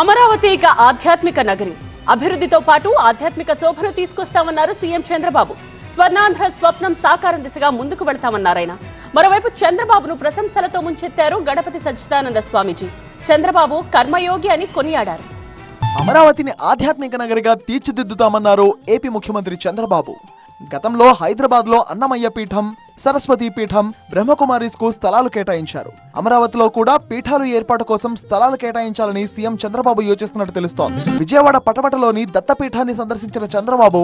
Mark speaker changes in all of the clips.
Speaker 1: అమరావతి ఇక ఆధ్యాత్మిక నగరి. అభివృద్ధితో పాటు ఆధ్యాత్మిక శోభను తీసుకొస్తామన్నారు సీఎం చంద్రబాబు. స్వర్ణాంధ్ర స్వప్నం సాకారం దిశగా ముందుకు వెళ్తామన్నారాయన. మరోవైపు చంద్రబాబును ప్రశంసలతో ముంచెత్తారు గణపతి సచ్చిదానంద స్వామీజీ. చంద్రబాబు కర్మయోగి అని కొనియాడారు.
Speaker 2: అమరావతిని ఆధ్యాత్మిక నగరిగా తీర్చిదిద్దుతామన్నారు ఏపీ ముఖ్యమంత్రి చంద్రబాబు. గతంలో హైదరాబాద్ లో అన్నమయ్య పీఠం, సరస్వతి పీఠం, బ్రహ్మకుమారీస్ కు స్థలాలు కేటాయించారు. అమరావతిలో కూడా పీఠాలు ఏర్పాటు కోసం స్థలాలు కేటాయించాలని సీఎం చంద్రబాబు యోచిస్తున్నట్టు తెలుస్తోంది. విజయవాడ పటమటలోని దత్తపీఠాన్ని సందర్శించిన చంద్రబాబు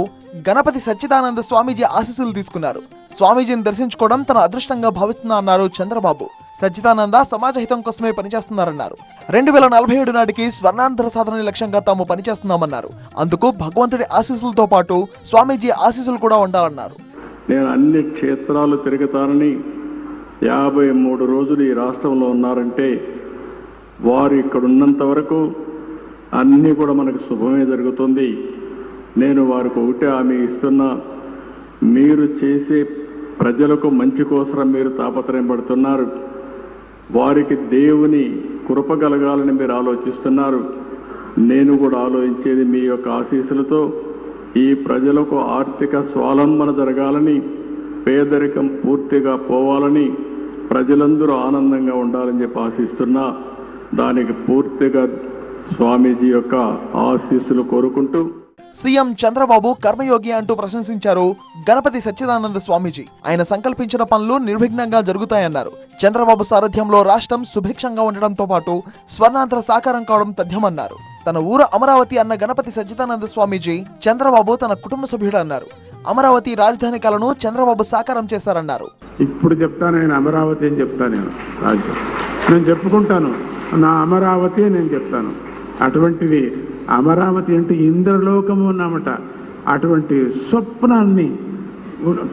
Speaker 2: గణపతి సచ్చిదానంద స్వామీజీ ఆశీస్సులు తీసుకున్నారు. స్వామీజీని దర్శించుకోవడం తన అదృష్టంగా భావిస్తున్నా అన్నారు చంద్రబాబు. సచ్చిదానంద సమాజ హితం కోసమే పనిచేస్తున్నారన్నారు. 2047 నాటికి స్వర్ణాంధ్ర సాధన లక్ష్యంగా తాము పనిచేస్తున్నామన్నారు. అందుకు భగవంతుడి ఆశీస్సులతో పాటు స్వామీజీ ఆశీస్సులు కూడా ఉండాలన్నారు.
Speaker 3: నేను అన్ని క్షేత్రాలు తిరుగుతానని 53 రోజులు ఈ రాష్ట్రంలో ఉన్నారంటే వారు ఇక్కడ ఉన్నంత వరకు అన్నీ కూడా మనకు శుభమే జరుగుతుంది. నేను వారికి ఒకటే హామీ ఇస్తున్నా, మీరు చేసే ప్రజలకు మంచి కోసం మీరు తాపత్రయం పడుతున్నారు. వారికి దేవుని కృప కలగాలని మీరు ఆలోచిస్తున్నారు. నేను కూడా ఆలోచించేది మీ యొక్క ఆశీస్సులతో ఈ ప్రజలకు ఆర్థిక స్వావలంబన జరగాలని, పేదరికం పూర్తిగా పోవాలని, ప్రజలందరూ ఆనందంగా ఉండాలని చెప్పి ఆశిస్తున్నా. దానికి పూర్తిగా స్వామీజీ యొక్క ఆశీస్సులు కోరుకుంటూ
Speaker 2: సీఎం చంద్రబాబు కర్మయోగి అంటూ ప్రశంసించారు గణపతి సచ్చిదానంద స్వామీజీ. ఆయన సంకల్పించిన పనులు నిర్విఘ్నంగా జరుగుతాయన్నారు. చంద్రబాబు సారథ్యంలో రాష్ట్రం సుభిక్షంగా ఉండడంతో పాటు స్వర్ణాంధ్ర సాకారం కావడం తథ్యమన్నారు. తన ఊరు అమరావతి అన్న గణపతి సచ్చిదానంద స్వామీజీ చంద్రబాబు తన కుటుంబ సభ్యుడు అన్నారు. అమరావతి రాజధాని కలను చంద్రబాబు సాకారం చేశారన్నారు.
Speaker 4: ఇప్పుడు చెప్తాను, నేను అమరావతి అని చెప్తాను. నేను రాజ్యం నేను చెప్పుకుంటాను, నా అమరావతి నేను చెప్తాను. అటువంటిది అమరావతి అంటే ఇంద్రలోకము అన్నమాట. అటువంటి స్వప్నాన్ని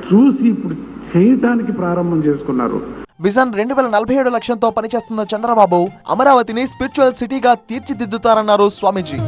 Speaker 4: చూసి ఇప్పుడు చేయటానికి ప్రారంభం చేసుకున్నారు.
Speaker 2: విజన్ 2047 లక్ష్యంతో పనిచేస్తున్న చంద్రబాబు అమరావతిని స్పిరిచువల్ సిటీగా తీర్చిదిద్దుతారన్నారు స్వామీజీ.